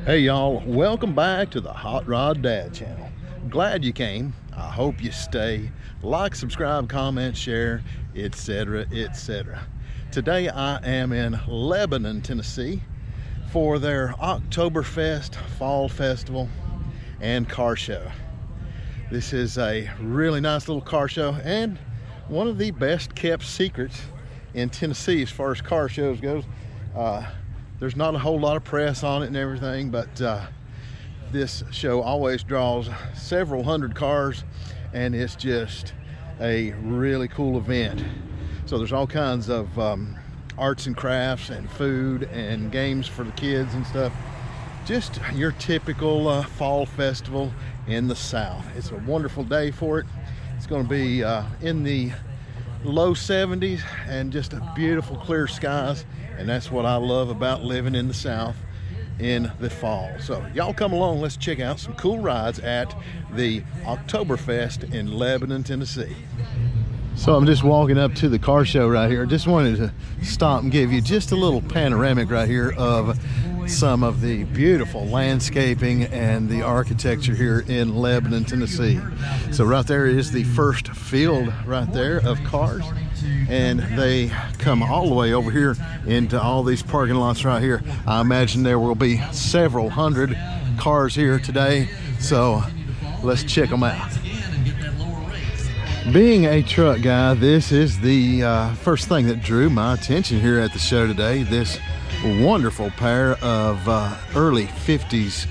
Hey y'all, welcome back to the Hot Rod Dad channel. Glad you came. I hope you stay. Like, subscribe, comment, share, etc., etc. Today I am in Lebanon, Tennessee for their Oktoberfest Fall Festival and car show. This is a really nice little car show and one of the best kept secrets in Tennessee as far as car shows goes. There's not a whole lot of press on it and everything, but this show always draws several hundred cars and it's just a really cool event. So there's all kinds of arts and crafts and food and games for the kids and stuff. Just your typical fall festival in the South. It's a wonderful day for it. It's going to be in the low 70s and just a beautiful clear skies, and that's what I love about living in the South in the fall. So y'all come along, let's check out some cool rides at the Oktoberfest in Lebanon, Tennessee. So I'm just walking up to the car show right here. Just wanted to stop and give you just a little panoramic right here of some of the beautiful landscaping and the architecture here in Lebanon, Tennessee. So right there is the first field right there of cars, and they come all the way over here into all these parking lots right here. I imagine there will be several hundred cars here today, so let's check them out. Being a truck guy, this is the first thing that drew my attention here at the show today. This wonderful pair of early 50s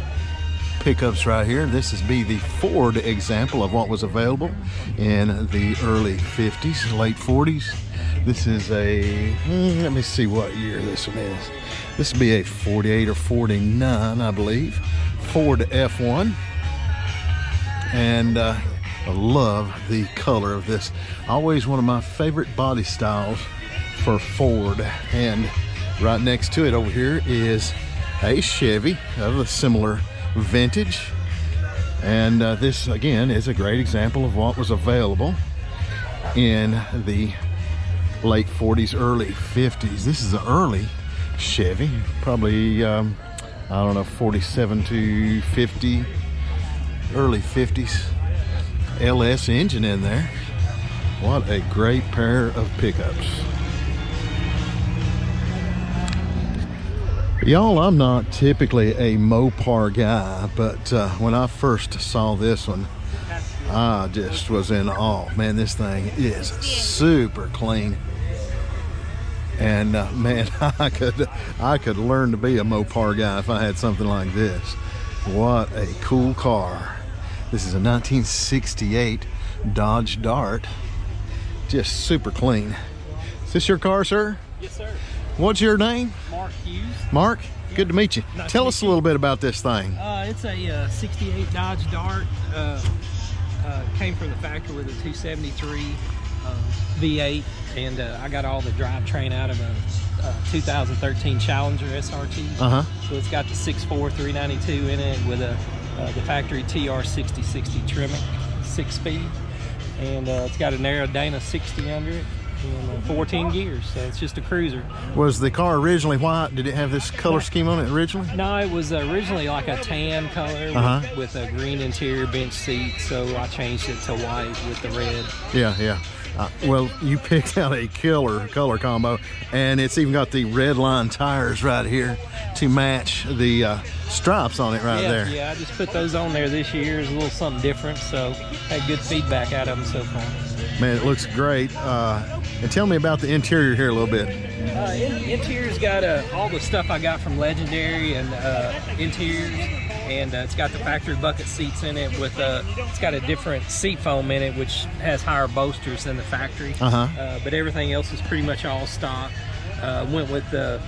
pickups right here. This is the Ford example of what was available in the early 50s, late 40s. This is a, let me see what year this one is. This would be a 48 or 49, I believe. Ford F1. And I love the color of this. Always one of my favorite body styles for Ford. And right next to it over here is a Chevy of a similar vintage. And this again is a great example of what was available in the late 40s, early 50s. This is an early Chevy, probably I don't know, 47 to 50, early 50s. LS engine in there. What a great pair of pickups. Y'all, I'm not typically a Mopar guy, but when I first saw this one, I just was in awe. Man, this thing is super clean. And man, I could learn to be a Mopar guy if I had something like this. What a cool car. This is a 1968 Dodge Dart. Just super clean. Is this your car, sir? Yes, sir. What's your name? Mark Hughes. Mark, good to meet you. Nice Tell to us meet a little bit about this thing. It's a 68 Dodge Dart. Came from the factory with a 273 V8, and I got all the drivetrain out of a 2013 Challenger SRT. So it's got the 6.4 392 in it with the factory TR6060 Tremec 6-speed, and it's got an Dana 60 under it. And 14 gears, so it's just a cruiser. Was the car originally white? Did it have this color scheme on it originally? No, it was originally like a tan color with a green interior, bench seat, so I changed it to white with the red. Yeah. Well, you picked out a killer color combo, and it's even got the red line tires right here to match the stripes on it there. Yeah, I just put those on there this year. It's a little something different, so had good feedback out of them so far. Man, it looks great. And tell me about the interior here a little bit. Interior's got all the stuff I got from Legendary and interiors, and it's got the factory bucket seats in it with it's got a different seat foam in it, which has higher bolsters than the factory. But everything else is pretty much all stock. Went with the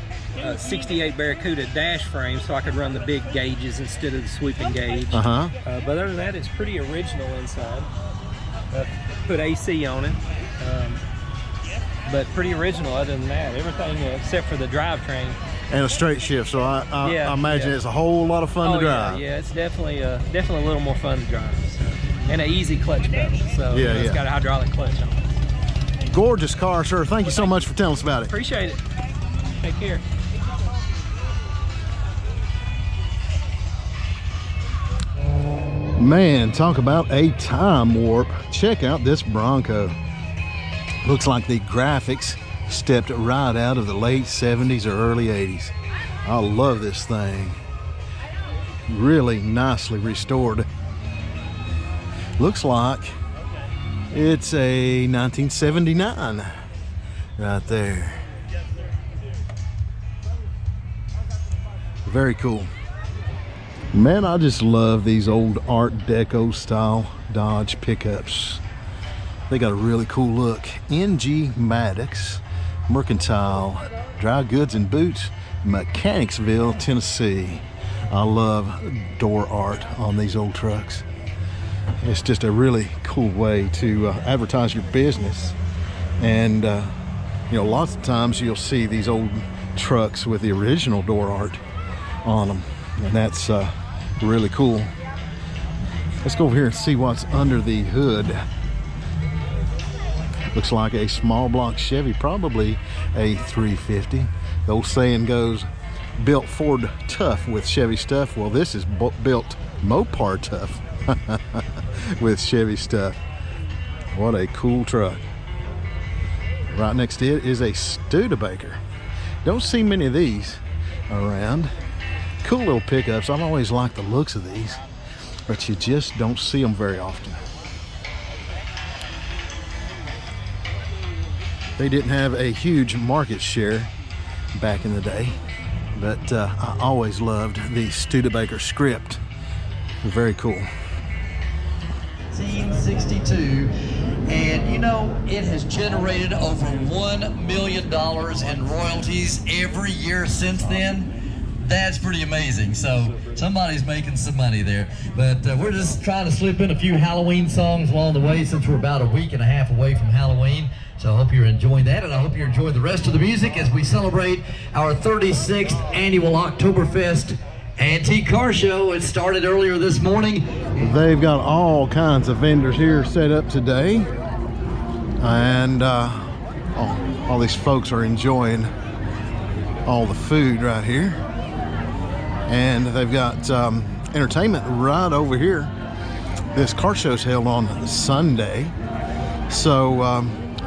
68 Barracuda dash frame so I could run the big gauges instead of the sweeping gauge. But other than that, it's pretty original inside. Put AC on it, but pretty original other than that. Everything except for the drivetrain. And a straight shift, so I imagine it's a whole lot of fun to drive. Yeah, it's definitely a little more fun to drive. So. And an easy clutch pedal, so it's got a hydraulic clutch on it. Gorgeous car, sir. Thank you so much for telling us about it. Appreciate it. Take care. Man, talk about a time warp. Check out this Bronco. Looks like the graphics stepped right out of the late 70s or early 80s. I love this thing. Really nicely restored. Looks like it's a 1979 right there. Very cool. Man, I just love these old Art Deco style Dodge pickups. They got a really cool look. NG Maddox, Mercantile, Dry Goods and Boots, Mechanicsville, Tennessee. I love door art on these old trucks. It's just a really cool way to advertise your business. And you know, lots of times you'll see these old trucks with the original door art on them, and that's really cool. Let's go over here and see what's under the hood. Looks like a small block Chevy, probably a 350. The old saying goes, built Ford tough with Chevy stuff. Well, this is built Mopar tough with Chevy stuff. What a cool truck. Right next to it is a Studebaker. Don't see many of these around. Cool little pickups. I've always liked the looks of these, but you just don't see them very often. They didn't have a huge market share back in the day, but I always loved the Studebaker script. Very cool. 1962, and you know, it has generated over $1 million in royalties every year since then. That's pretty amazing. So somebody's making some money there. But we're just trying to slip in a few Halloween songs along the way, since we're about a week and a half away from Halloween. So I hope you're enjoying that, and I hope you're enjoying the rest of the music as we celebrate our 36th annual Oktoberfest Antique Car Show. It started earlier this morning. They've got all kinds of vendors here set up today, and all these folks are enjoying all the food right here. And they've got entertainment right over here. This car show's held on Sunday, so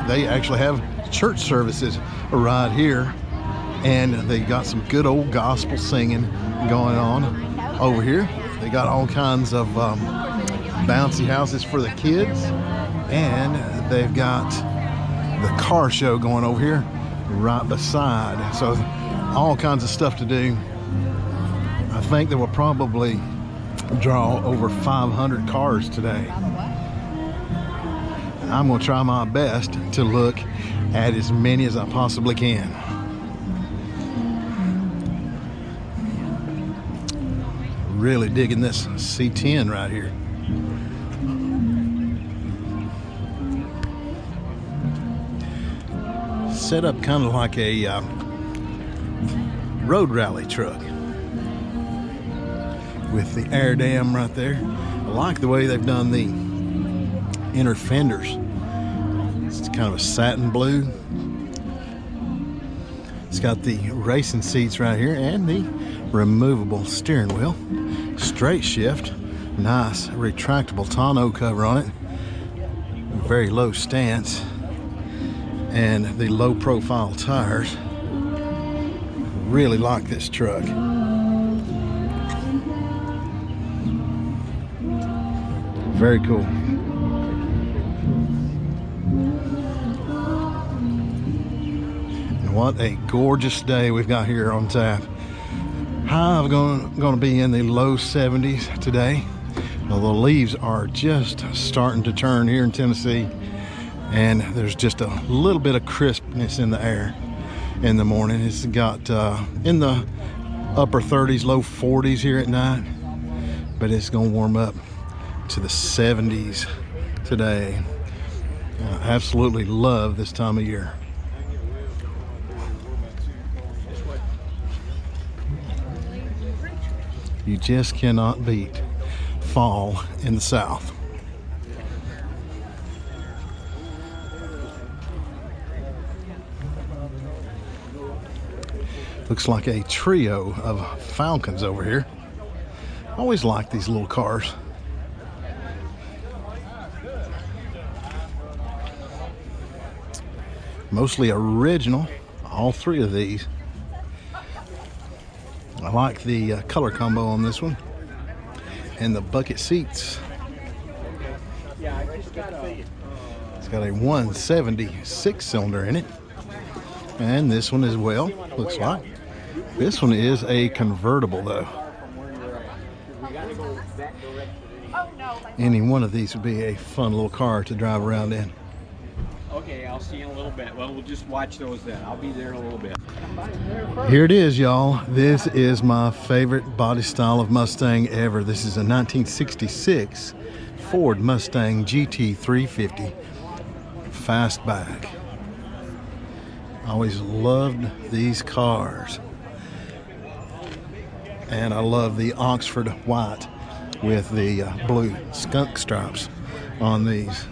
they actually have church services right here, and they got some good old gospel singing going on over here. They got all kinds of bouncy houses for the kids, and they've got the car show going over here right beside. So all kinds of stuff to do. I think they will probably draw over 500 cars today. I'm going to try my best to look at as many as I possibly can. Really digging this C10 right here. Set up kind of like a road rally truck with the air dam right there. I like the way they've done the inner fenders. It's kind of a satin blue. It's got the racing seats right here and the removable steering wheel. Straight shift. Nice retractable tonneau cover on it. Very low stance. And the low profile tires. Really like this truck. Very cool. And what a gorgeous day we've got here on tap. High going to be in the low 70s today. Now, the leaves are just starting to turn here in Tennessee, and there's just a little bit of crispness in the air in the morning. It's got in the upper 30s, low 40s here at night, but it's going to warm up to the 70s today. I absolutely love this time of year. You just cannot beat fall in the South. Looks like a trio of Falcons over here. I always like these little cars. Mostly original, all three of these. I like the color combo on this one. And the bucket seats. It's got a 176 cylinder in it. And this one as well, looks like. This one is a convertible though. Any one of these would be a fun little car to drive around in. Okay, I'll see you in a little bit. Well, we'll just watch those then. I'll be there in a little bit. Here it is, y'all. This is my favorite body style of Mustang ever. This is a 1966 Ford Mustang GT 350 fastback. I always loved these cars. And I love the Oxford white with the blue skunk stripes on these.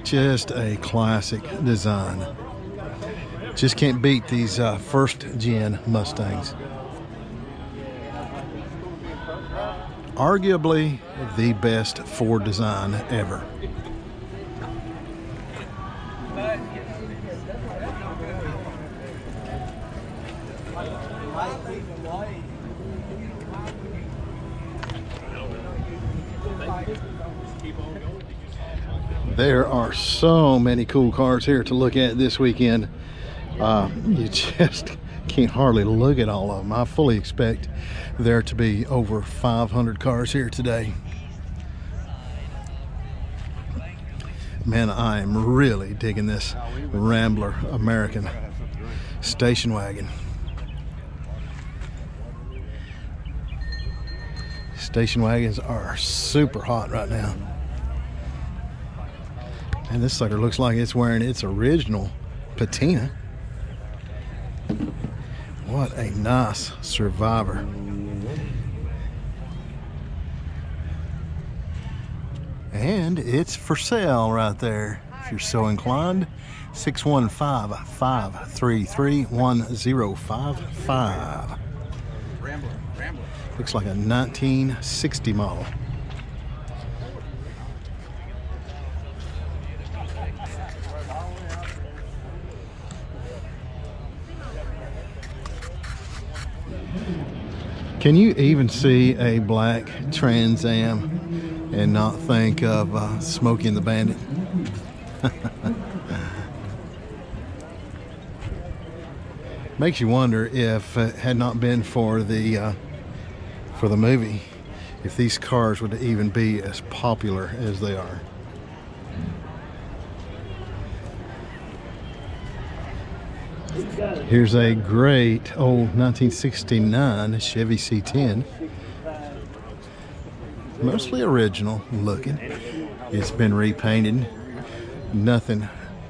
Just a classic design. Just can't beat these first gen Mustangs. Arguably the best Ford design ever. There are so many cool cars here to look at this weekend. You just can't hardly look at all of them. I fully expect there to be over 500 cars here today. Man, I am really digging this Rambler American station wagon. Station wagons are super hot right now. And this sucker looks like it's wearing its original patina. What a nice Survivor. And it's for sale right there, if you're so inclined. 615-533-1055. Looks like a 1960 model. Can you even see a black Trans Am and not think of Smokey and the Bandit? Makes you wonder if it had not been for the movie, if these cars would even be as popular as they are. Here's a great old 1969 Chevy C10. Mostly original looking. It's been repainted. Nothing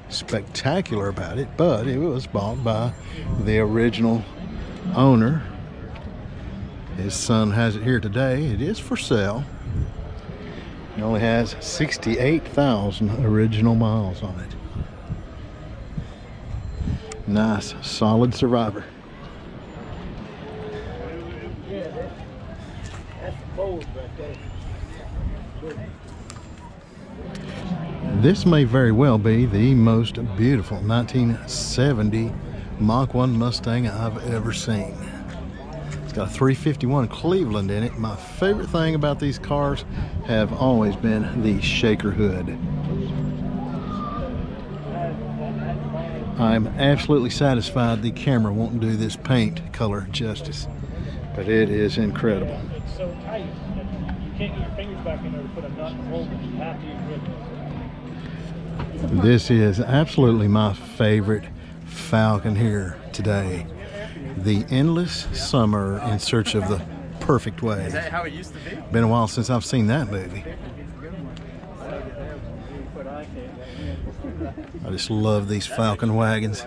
spectacular about it, but it was bought by the original owner. His son has it here today. It is for sale. It only has 68,000 original miles on it. Nice, solid Survivor. This may very well be the most beautiful 1970 Mach 1 Mustang I've ever seen. It's got a 351 Cleveland in it. My favorite thing about these cars have always been the shaker hood. I'm absolutely satisfied the camera won't do this paint color justice, but it is incredible. It's so tight, you can't get your fingers back in there to put a nut and hold it. You have to use it. This is absolutely my favorite Falcon here today. The Endless Summer in Search of the Perfect Way. Is that how it used to be? Been a while since I've seen that movie. I just love these Falcon wagons.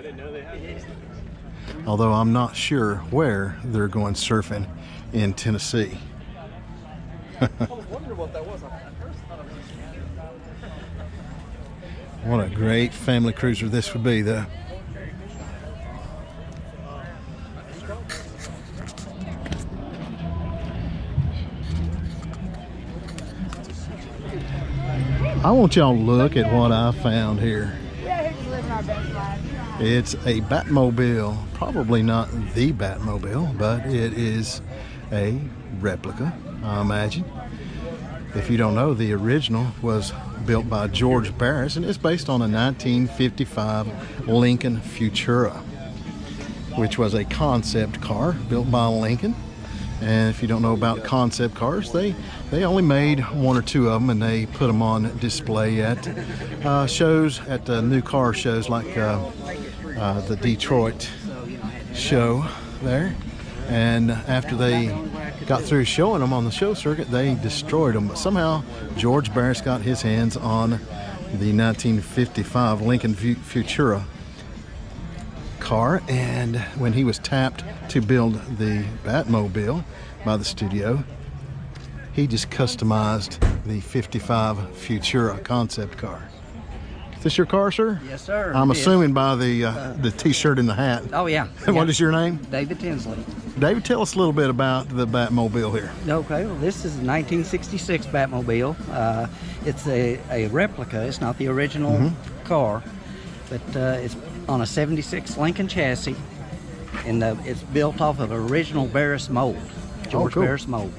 Although I'm not sure where they're going surfing in Tennessee. What a great family cruiser this would be, though. I want y'all to look at what I found here. We're out here just living our best lives. It's a Batmobile, probably not the Batmobile, but it is a replica, I imagine. If you don't know, the original was built by George Barris, and it's based on a 1955 Lincoln Futura, which was a concept car built by Lincoln. And if you don't know about concept cars, they only made one or two of them, and they put them on display at shows, at new car shows like the Detroit show there. And after they got through showing them on the show circuit, they destroyed them. But somehow George Barris got his hands on the 1955 Lincoln Futura car, and when he was tapped to build the Batmobile by the studio, he just customized the 55 Futura concept car. Is this your car, sir? Yes, sir. I'm assuming by the t-shirt and the hat. Oh, yeah. What is your name? David Tinsley. David, tell us a little bit about the Batmobile here. Okay, well, this is a 1966 Batmobile. It's a replica. It's not the original car, but it's on a 76 Lincoln chassis, and it's built off of original Barris mold, George Barris mold.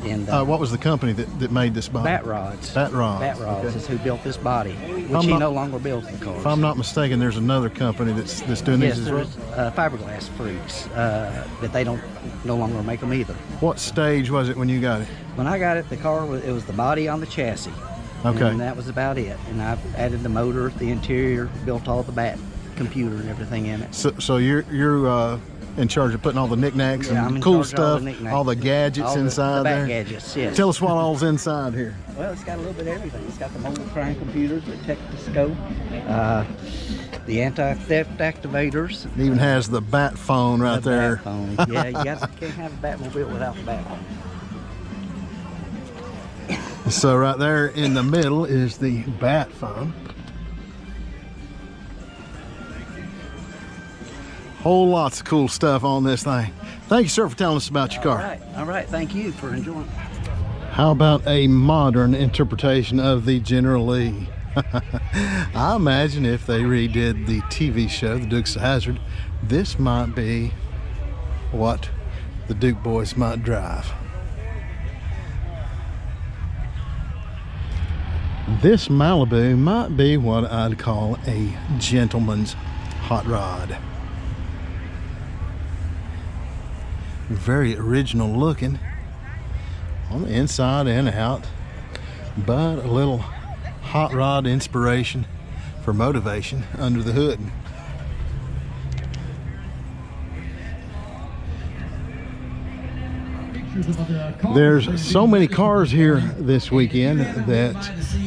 And what was the company that made this body? Batrods. Batrods Is who built this body, which he no longer builds the cars. If I'm not mistaken, there's another company that's doing these as well? Yes, there's Fiberglass Freaks, but they no longer make them either. What stage was it when you got it? When I got it, the car it was the body on the chassis. Okay. And that was about it. And I've added the motor, the interior, built all the bat computer and everything in it. So you're in charge of putting all the knickknacks I'm and cool in charge of all the stuff, knickknacks. all the gadgets All the inside bat there? gadgets, yes. Tell us what all's inside here. Well, it's got a little bit of everything. It's got the mobile crime computers, the Technoscope, the anti-theft activators. It even has the bat phone right the there. Bat phone. Yeah, you can't have a Batmobile without the bat phone. So right there in the middle is the bat phone. Whole lots of cool stuff on this thing. Thank you, sir, for telling us about your car. All right. Thank you for enjoying. How about a modern interpretation of the General Lee? I imagine if they redid the TV show, The Dukes of Hazzard, this might be what the Duke boys might drive. This Malibu might be what I'd call a gentleman's hot rod. Very original looking on the inside and out, but a little hot rod inspiration for motivation under the hood. There's so many cars here this weekend that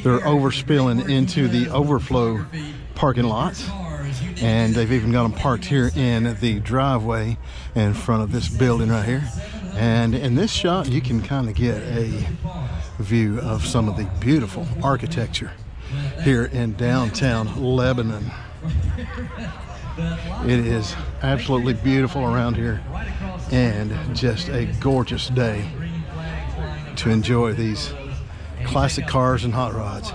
they're overspilling into the overflow parking lots, and they've even got them parked here in the driveway in front of this building right here. And in this shot you can kind of get a view of some of the beautiful architecture here in downtown Lebanon. It is absolutely beautiful around here, and just a gorgeous day to enjoy these classic cars and hot rods.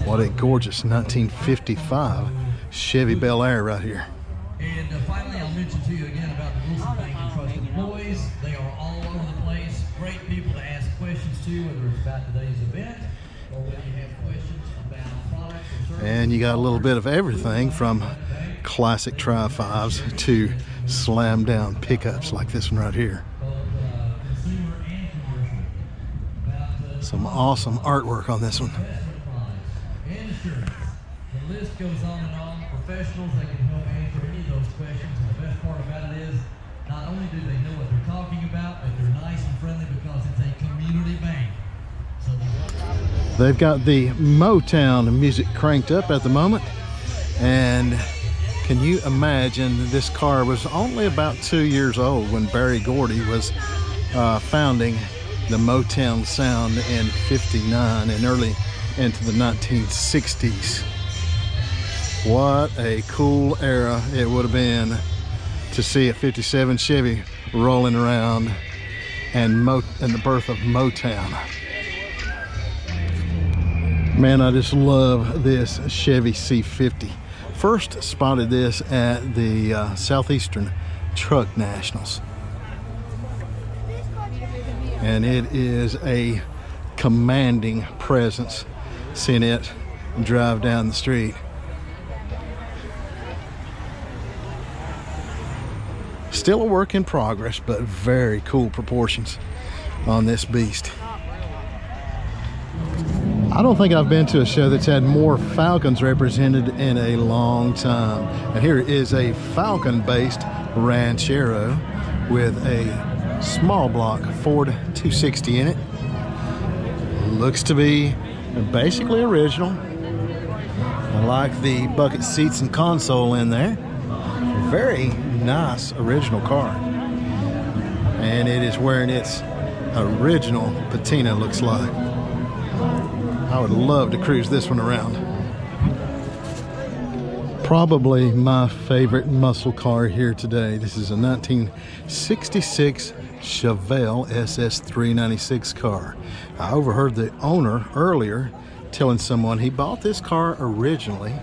What a gorgeous 1955 Chevy Bel Air right here. And finally, I'll mention to you again about the Wilson Bank and Trust employees. They are all over the place. Great people to ask questions to, whether it's about today's event or whether you have questions about products or services. And you got a little bit of everything from classic Tri-5s to slam down pickups like this one right here. Some awesome artwork on this one. Insurance. The list goes on and on. Professionals, they can help answer any of those questions. And the best part about it is, not only do they know what they're talking about, but they're nice and friendly because it's a community bank. So they've got the Motown music cranked up at the moment, and can you imagine, this car was only about 2 years old when Barry Gordy was founding the Motown sound in '59 and early into the 1960s. What a cool era it would have been to see a '57 Chevy rolling around and the birth of Motown. Man, I just love this Chevy C50. First spotted this at the Southeastern Truck Nationals. And it is a commanding presence, seeing it drive down the street. Still a work in progress, but very cool proportions on this beast. I don't think I've been to a show that's had more Falcons represented in a long time. And here is a Falcon-based Ranchero with a small block Ford 260 in it. Looks to be basically original. I like the bucket seats and console in there. Very nice original car. And it is wearing its original patina, looks like. I would love to cruise this one around. Probably my favorite muscle car here today. This is a 1966 Chevelle SS396 car. I overheard the owner earlier telling someone he bought this car originally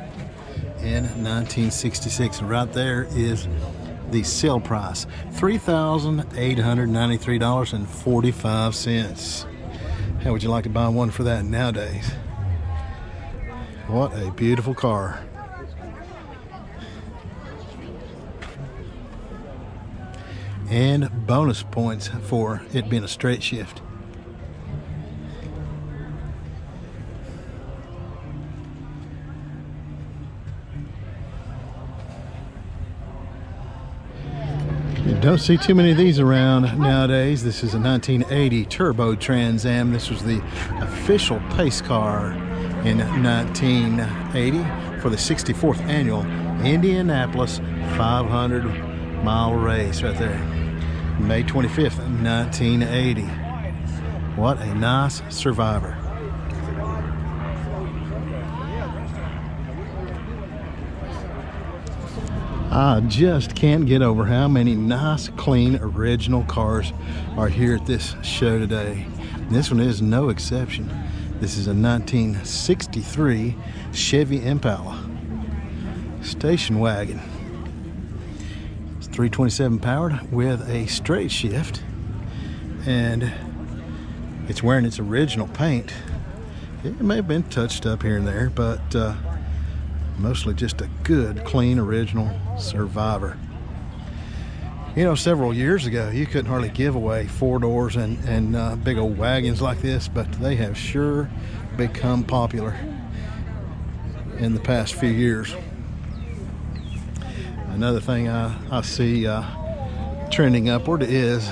in 1966. Right there is the sale price, $3,893.45. How would you like to buy one for that nowadays? What a beautiful car. And bonus points for it being a straight shift. You don't see too many of these around nowadays. This is a 1980 Turbo Trans Am. This was the official pace car in 1980 for the 64th annual Indianapolis 500-mile race right there. May 25th, 1980. What a nice Survivor. I just can't get over how many nice, clean, original cars are here at this show today. This one is no exception. This is a 1963 Chevy Impala station wagon. It's 327 powered with a straight shift, and it's wearing its original paint. It may have been touched up here and there, but mostly just a good, clean, original Survivor. You know, several years ago, you couldn't hardly give away four doors and big old wagons like this, but they have sure become popular in the past few years. Another thing I see trending upward is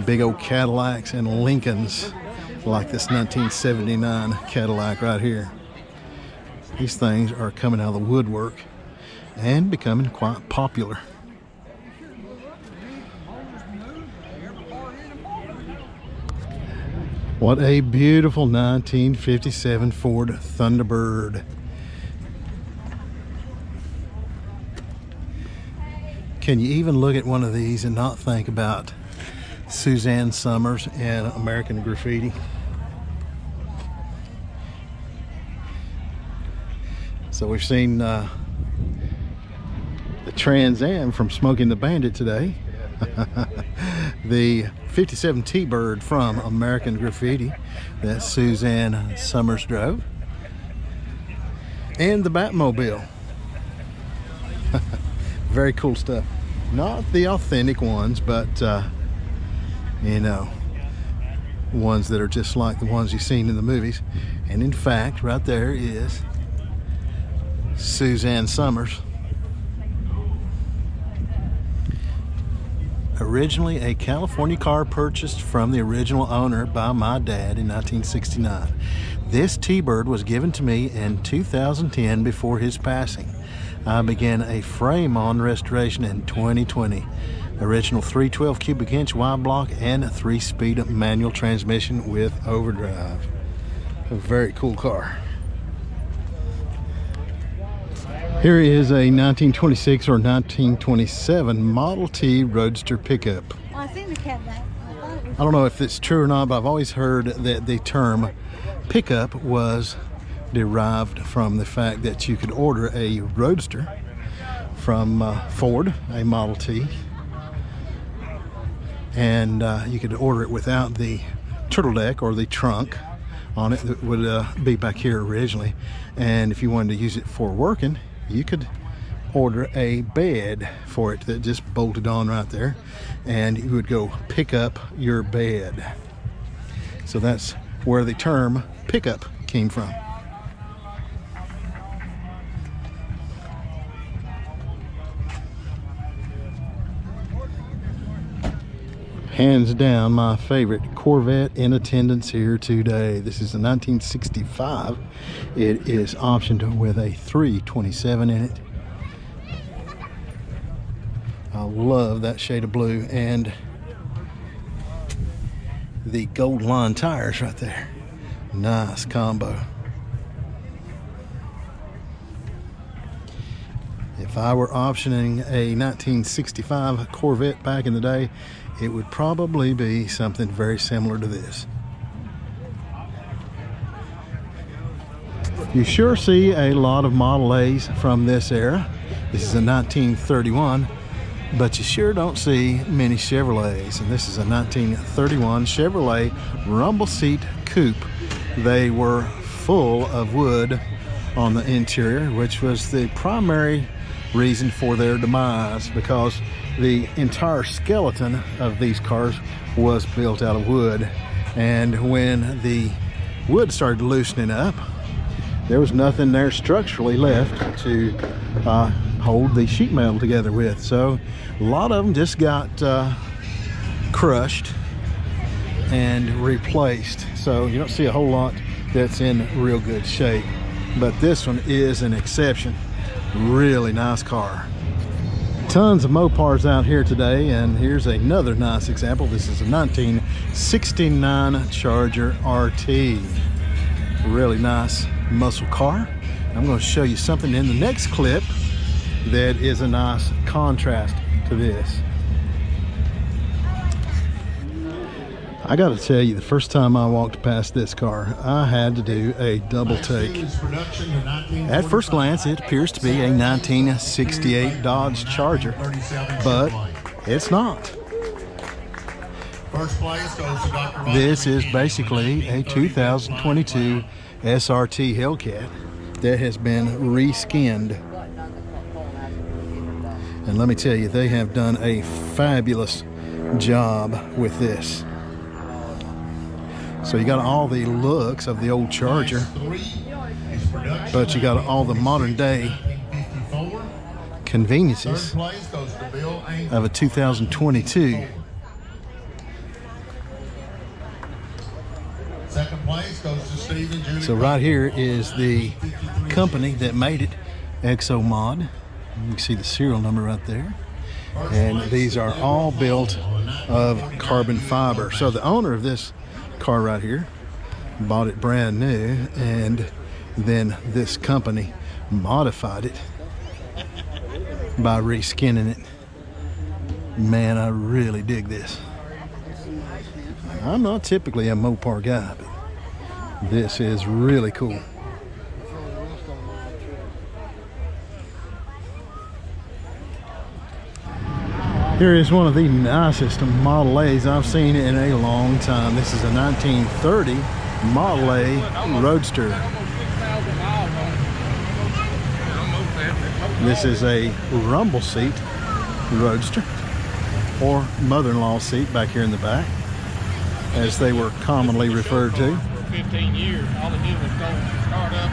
big old Cadillacs and Lincolns, like this 1979 Cadillac right here. These things are coming out of the woodwork and becoming quite popular. What a beautiful 1957 Ford Thunderbird. Can you even look at one of these and not think about Suzanne Summers and American Graffiti? So we've seen the Trans Am from Smoking the Bandit today. The 57 T-Bird from American Graffiti that Suzanne Summers drove. And the Batmobile. Very cool stuff. Not the authentic ones, but you know, ones that are just like the ones you've seen in the movies. And in fact, right there is Suzanne Summers. Originally a California car purchased from the original owner by my dad in 1969. This T-Bird was given to me in 2010 before his passing. I began a frame-on restoration in 2020. Original 312 cubic inch wide block and a 3-speed manual transmission with overdrive. A very cool car. Here is a 1926 or 1927 Model T Roadster pickup. Well, I seen the Cadillac. I don't know if it's true or not, but I've always heard that the term pickup was derived from the fact that you could order a Roadster from Ford, a Model T, and you could order it without the turtle deck or the trunk on it that would be back here originally. And if you wanted to use it for working, you could order a bed for it that just bolted on right there, and you would go pick up your bed. So that's where the term pickup came from. Hands down my favorite Corvette in attendance here today. This is a 1965. It is optioned with a 327 in it. I love that shade of blue and the gold line tires right there. Nice combo. If I were optioning a 1965 Corvette back in the day, it would probably be something very similar to this. You sure see a lot of Model A's from this era. This is a 1931, but you sure don't see many Chevrolets. And this is a 1931 Chevrolet rumble seat coupe. They were full of wood on the interior, which was the primary reason for their demise, because the entire skeleton of these cars was built out of wood. And when the wood started loosening up, there was nothing there structurally left to hold the sheet metal together with. So a lot of them just got crushed and replaced. So you don't see a whole lot that's in real good shape, but this one is an exception. Really nice car. Tons of Mopars out here today, and here's another nice example. This is a 1969 Charger RT. Really nice muscle car. I'm going to show you something in the next clip that is a nice contrast to this. I got to tell you, the first time I walked past this car, I had to do a double take. At first glance, it appears to be a 1968 Dodge Charger, but it's not. This is basically a 2022 SRT Hellcat that has been reskinned. And let me tell you, they have done a fabulous job with this. So you got all the looks of the old Charger, but you got all the modern day conveniences of a 2022. So right here is the company that made it, Exomod. You can see the serial number right there. And these are all built of carbon fiber. So the owner of this car right here bought it brand new, and then this company modified it by reskinning it. Man, I really dig this. I'm not typically a Mopar guy, but this is really cool. Here is one of the nicest Model A's I've seen in a long time. This is a 1930 Model A Roadster. This is a rumble seat Roadster, or mother-in-law seat back here in the back, as they were commonly referred to. For 15 years, all they did was go start up.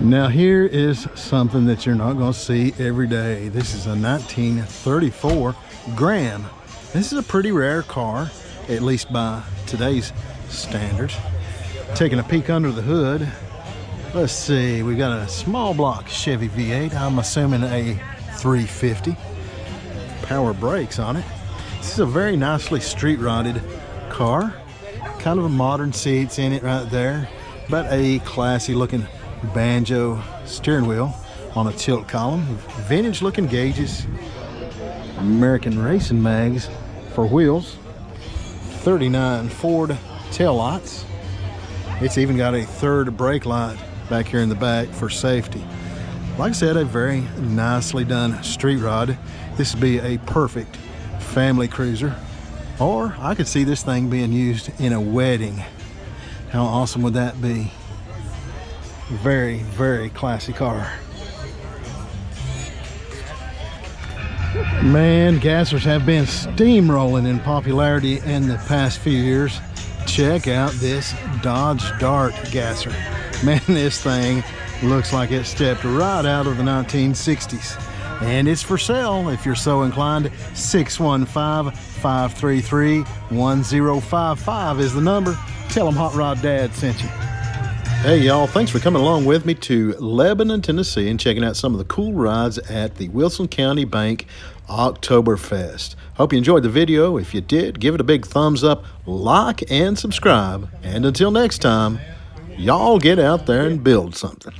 Now here is something that you're not going to see every day. This is a 1934 Graham. This is a pretty rare car, at least by today's standards. Taking a peek under the hood, let's see, we got a small block Chevy V8. I'm assuming a 350. Power brakes on it. This is a very nicely street rodded car. Kind of a modern seats in it right there, but a classy looking banjo steering wheel on a tilt column, vintage looking gauges, American racing mags for wheels, 39 Ford tail lights. It's even got a third brake light back here in the back for safety. Like I said, a very nicely done street rod. This would be a perfect family cruiser, or I could see this thing being used in a wedding. How awesome would that be? Very, very classy car. Man, gassers have been steamrolling in popularity in the past few years. Check out this Dodge Dart gasser. Man, this thing looks like it stepped right out of the 1960s. And it's for sale if you're so inclined. 615-533-1055 is the number. Tell them Hot Rod Dad sent you. Hey y'all, thanks for coming along with me to Lebanon, Tennessee and checking out some of the cool rides at the Wilson County Bank Oktoberfest. Hope you enjoyed the video. If you did, give it a big thumbs up, like and subscribe. And until next time, y'all get out there and build something.